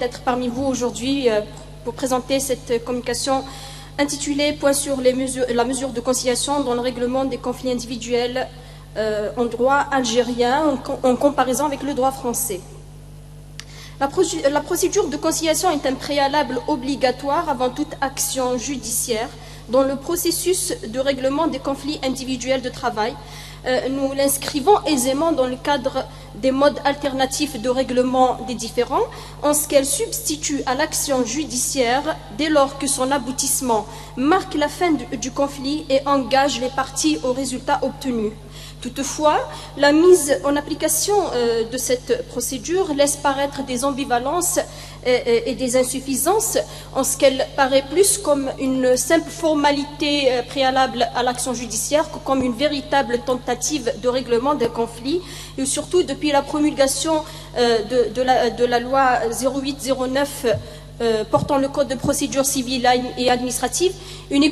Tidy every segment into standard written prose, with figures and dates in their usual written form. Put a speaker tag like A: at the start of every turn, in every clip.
A: d'être parmi vous aujourd'hui pour présenter cette communication intitulée « Point sur la mesure de conciliation dans le règlement des conflits individuels en droit algérien en comparaison avec le droit français ». La procédure de conciliation est un préalable obligatoire avant toute action judiciaire dans le processus de règlement des conflits individuels de travail. Nous l'inscrivons aisément dans le cadre des modes alternatifs de règlement des différends, en ce qu'elle substitue à l'action judiciaire dès lors que son aboutissement marque la fin du conflit et engage les parties au résultat obtenu. Toutefois, la mise en application de cette procédure laisse paraître des ambivalences et des insuffisances, en ce qu'elle paraît plus comme une simple formalité préalable à l'action judiciaire que comme une véritable tentative de règlement d'un conflit, et surtout depuis la promulgation de la loi 0809 portant le code de procédure civile et administrative, une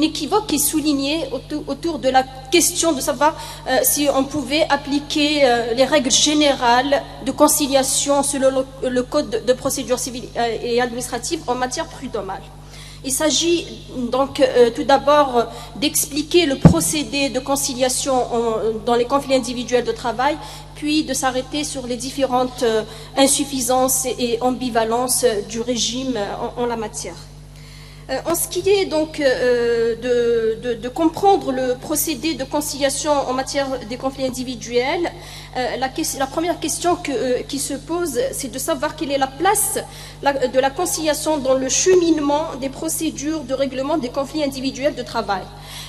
A: équivoque est soulignée autour de la question de savoir si on pouvait appliquer les règles générales de conciliation selon le code de procédure civile et administrative en matière prud'homale. Il s'agit donc tout d'abord d'expliquer le procédé de conciliation dans les conflits individuels de travail, puis de s'arrêter sur les différentes insuffisances et ambivalences du régime en la matière. En ce qui est donc de comprendre le procédé de conciliation en matière des conflits individuels, la première question qui se pose, c'est de savoir quelle est la place de la conciliation dans le cheminement des procédures de règlement des conflits individuels de travail.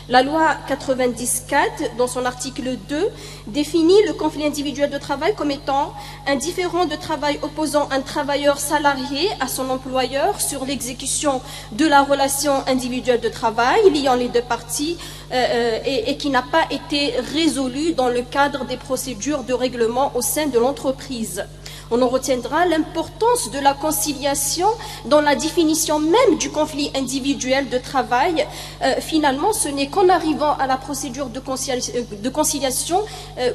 A: La loi 94, dans son article 2, définit le conflit individuel de travail comme étant un différend de travail opposant un travailleur salarié à son employeur sur l'exécution de la relation individuelle de travail liant les deux parties et qui n'a pas été résolu dans le cadre des procédures de règlement au sein de l'entreprise. On en retiendra l'importance de la conciliation dans la définition même du conflit individuel de travail. Finalement, ce n'est qu'en arrivant à la procédure de conciliation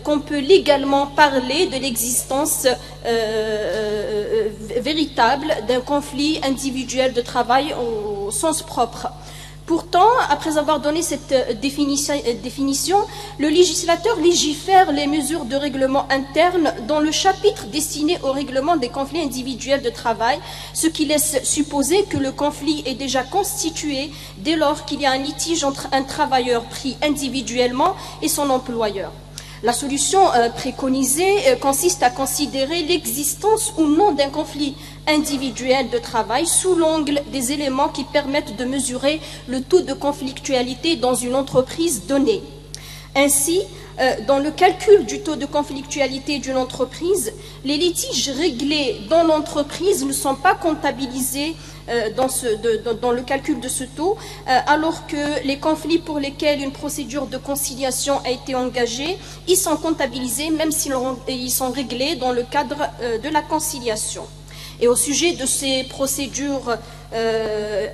A: qu'on peut légalement parler de l'existence véritable d'un conflit individuel de travail au sens propre. Pourtant, après avoir donné cette définition, le législateur légifère les mesures de règlement interne dans le chapitre destiné au règlement des conflits individuels de travail, ce qui laisse supposer que le conflit est déjà constitué dès lors qu'il y a un litige entre un travailleur pris individuellement et son employeur. La solution préconisée consiste à considérer l'existence ou non d'un conflit individuel de travail sous l'angle des éléments qui permettent de mesurer le taux de conflictualité dans une entreprise donnée. Ainsi, dans le calcul du taux de conflictualité d'une entreprise, les litiges réglés dans l'entreprise ne sont pas comptabilisés dans le calcul de ce taux, alors que les conflits pour lesquels une procédure de conciliation a été engagée, ils sont comptabilisés même s'ils sont réglés dans le cadre de la conciliation. Et au sujet de ces procédures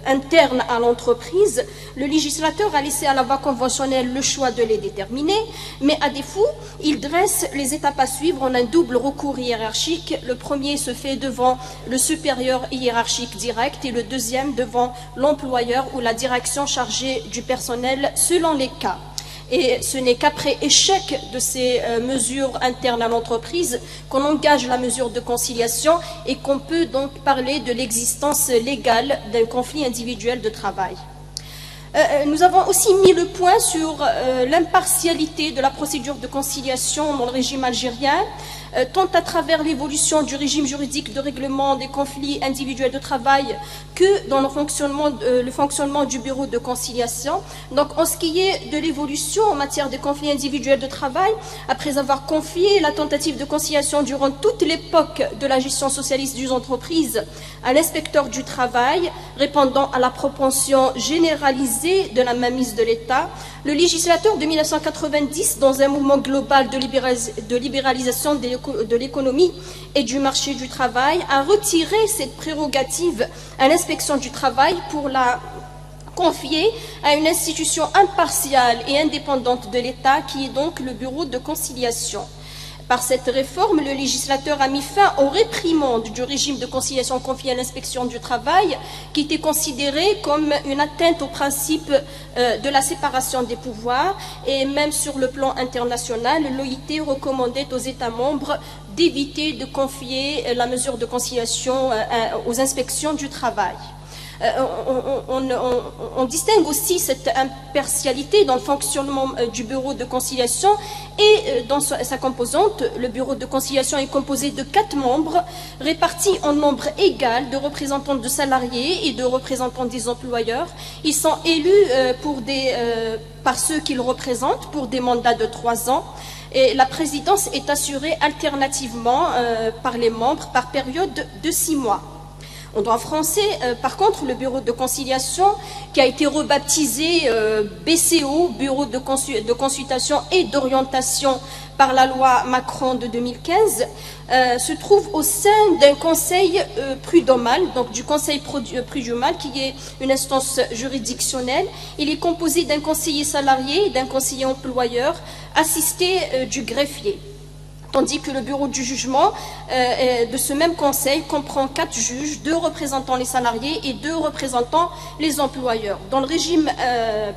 A: internes à l'entreprise, le législateur a laissé à la voie conventionnelle le choix de les déterminer, mais à défaut, il dresse les étapes à suivre en un double recours hiérarchique. Le premier se fait devant le supérieur hiérarchique direct et le deuxième devant l'employeur ou la direction chargée du personnel selon les cas. Et ce n'est qu'après échec de ces mesures internes à l'entreprise qu'on engage la mesure de conciliation et qu'on peut donc parler de l'existence légale d'un conflit individuel de travail. Nous avons aussi mis le point sur l'impartialité de la procédure de conciliation dans le régime algérien, tant à travers l'évolution du régime juridique de règlement des conflits individuels de travail que dans le fonctionnement du bureau de conciliation. Donc, en ce qui est de l'évolution en matière de conflits individuels de travail, après avoir confié la tentative de conciliation durant toute l'époque de la gestion socialiste d'une entreprise à l'inspecteur du travail, répondant à la propension généralisée de la mainmise de l'État, le législateur de 1990, dans un mouvement global de libéralisation de l'économie et du marché du travail, a retiré cette prérogative à l'inspection du travail pour la confier à une institution impartiale et indépendante de l'État qui est donc le bureau de conciliation. Par cette réforme, le législateur a mis fin aux réprimandes du régime de conciliation confié à l'inspection du travail, qui était considéré comme une atteinte au principe de la séparation des pouvoirs, et même sur le plan international, l'OIT recommandait aux États membres d'éviter de confier la mesure de conciliation aux inspections du travail. On distingue aussi cette impartialité dans le fonctionnement du bureau de conciliation et dans sa composante. Le bureau de conciliation est composé de 4 membres répartis en nombre égal de représentants de salariés et de représentants des employeurs. Ils sont élus par ceux qu'ils représentent pour des mandats de 3 ans. Et la présidence est assurée alternativement par les membres par période de 6 mois. En droit français, par contre, le bureau de conciliation, qui a été rebaptisé BCO, Bureau de consultation et d'orientation par la loi Macron de 2015, se trouve au sein d'un conseil prud'homal, donc du conseil prud'homal, qui est une instance juridictionnelle. Il est composé d'un conseiller salarié et d'un conseiller employeur, assisté du greffier. Tandis que le bureau du jugement de ce même conseil comprend 4 juges, 2 représentant les salariés et 2 représentant les employeurs. Dans le régime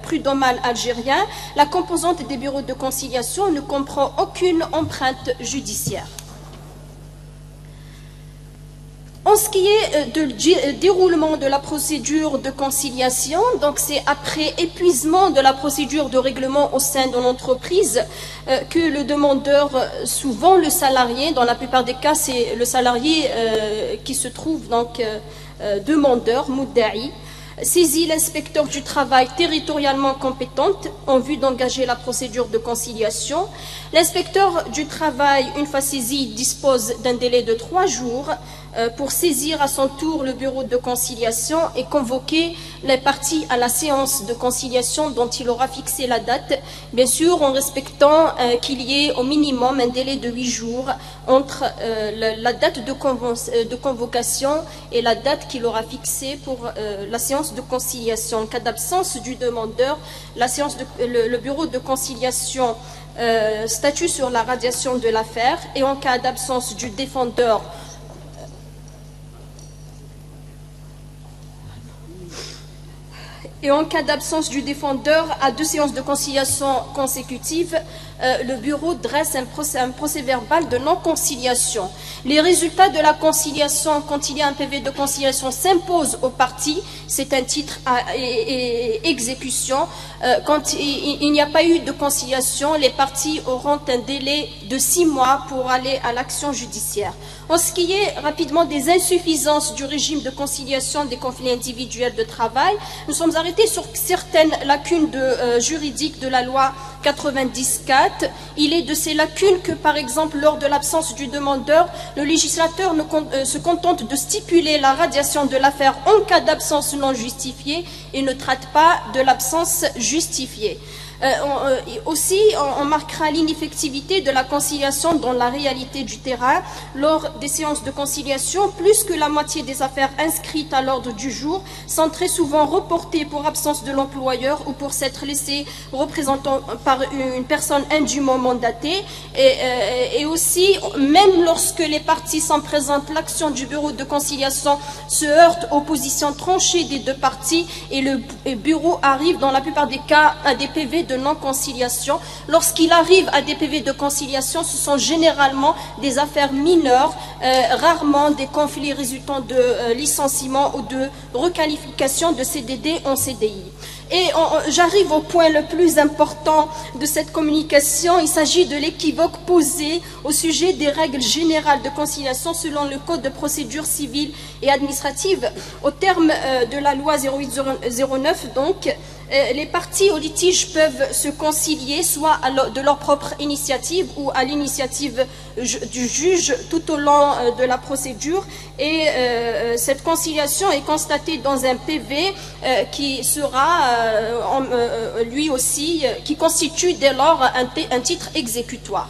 A: prud'homal algérien, la composante des bureaux de conciliation ne comprend aucune empreinte judiciaire. En ce qui est du déroulement de la procédure de conciliation, donc c'est après épuisement de la procédure de règlement au sein de l'entreprise que le demandeur, souvent le salarié, dans la plupart des cas c'est le salarié qui se trouve donc demandeur, mudda'i, saisit l'inspecteur du travail territorialement compétente en vue d'engager la procédure de conciliation. L'inspecteur du travail, une fois saisi, dispose d'un délai de 3 jours pour saisir à son tour le bureau de conciliation et convoquer les parties à la séance de conciliation dont il aura fixé la date, bien sûr en respectant qu'il y ait au minimum un délai de 8 jours entre la date de convocation et la date qu'il aura fixée pour la séance de conciliation. En cas d'absence du demandeur, le bureau de conciliation statue sur la radiation de l'affaire, et en cas d'absence du défendeur, à 2 séances de conciliation consécutives, le bureau dresse un procès-verbal de non-conciliation. Les résultats de la conciliation, quand il y a un PV de conciliation, s'imposent aux parties. C'est un titre à exécution. Quand il n'y a pas eu de conciliation, les parties auront un délai de 6 mois pour aller à l'action judiciaire. En ce qui est rapidement des insuffisances du régime de conciliation des conflits individuels de travail, nous sommes arrêtés sur certaines lacunes juridiques de la loi 94. Il est de ces lacunes que, par exemple, lors de l'absence du demandeur, le législateur se contente de stipuler la radiation de l'affaire en cas d'absence non justifiée et ne traite pas de l'absence justifiée. Aussi, on marquera l'ineffectivité de la conciliation dans la réalité du terrain. Lors des séances de conciliation, plus que la moitié des affaires inscrites à l'ordre du jour sont très souvent reportées pour absence de l'employeur ou pour s'être laissées représenter par une personne indûment mandatée. Et aussi, même lorsque les parties sont présentes, l'action du bureau de conciliation se heurte aux positions tranchées des 2 parties et le bureau arrive dans la plupart des cas à des PV de non-conciliation. Lorsqu'il arrive à des PV de conciliation, ce sont généralement des affaires mineures, rarement des conflits résultant de licenciement ou de requalification de CDD en CDI. Et j'arrive au point le plus important de cette communication. Il s'agit de l'équivoque posé au sujet des règles générales de conciliation selon le Code de procédure civile et administrative. Au terme de la loi 0809, donc, les parties au litige peuvent se concilier soit de leur propre initiative ou à l'initiative du juge tout au long de la procédure. Et cette conciliation est constatée dans un PV qui sera lui aussi, qui constitue dès lors un titre exécutoire.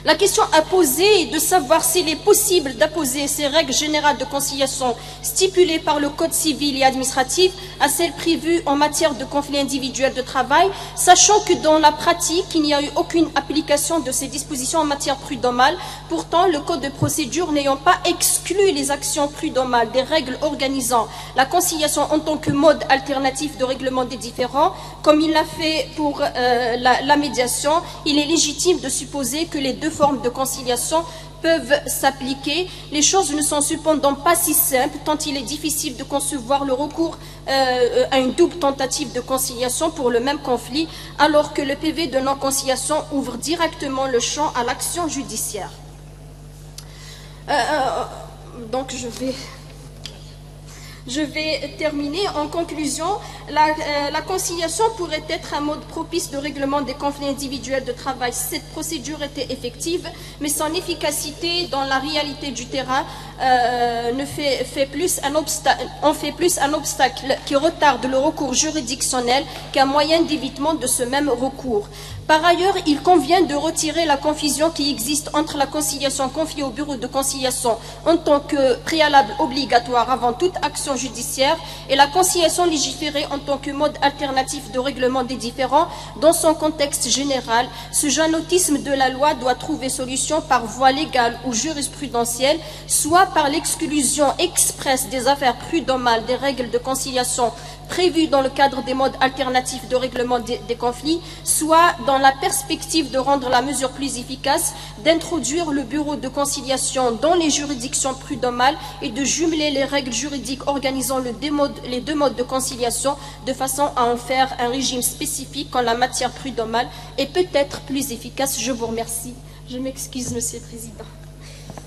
A: La question à poser est de savoir s'il est possible d'apposer ces règles générales de conciliation stipulées par le Code civil et administratif à celles prévues en matière de conflits individuels de travail, sachant que dans la pratique, il n'y a eu aucune application de ces dispositions en matière prud'homale. Pourtant, le Code de procédure n'ayant pas exclu les actions prud'homales des règles organisant la conciliation en tant que mode alternatif de règlement des différends, comme il l'a fait pour la médiation, il est légitime de supposer que les deux formes de conciliation peuvent s'appliquer. Les choses ne sont cependant pas si simples, tant il est difficile de concevoir le recours à une double tentative de conciliation pour le même conflit, alors que le PV de non-conciliation ouvre directement le champ à l'action judiciaire. Donc je vais terminer. En conclusion, la conciliation pourrait être un mode propice de règlement des conflits individuels de travail si cette procédure était effective, mais son efficacité dans la réalité du terrain en fait plus un obstacle qui retarde le recours juridictionnel qu'un moyen d'évitement de ce même recours. Par ailleurs, il convient de retirer la confusion qui existe entre la conciliation confiée au bureau de conciliation en tant que préalable obligatoire avant toute action judiciaire et la conciliation légiférée en tant que mode alternatif de règlement des différends dans son contexte général. Ce janotisme de la loi doit trouver solution par voie légale ou jurisprudentielle, soit par l'exclusion expresse des affaires prud'homales des règles de conciliation prévues dans le cadre des modes alternatifs de règlement des conflits, soit dans la perspective de rendre la mesure plus efficace, d'introduire le bureau de conciliation dans les juridictions prud'homales et de jumeler les règles juridiques organisant les deux modes de conciliation de façon à en faire un régime spécifique en la matière prud'homale et peut-être plus efficace. Je vous remercie. Je m'excuse, Monsieur le Président.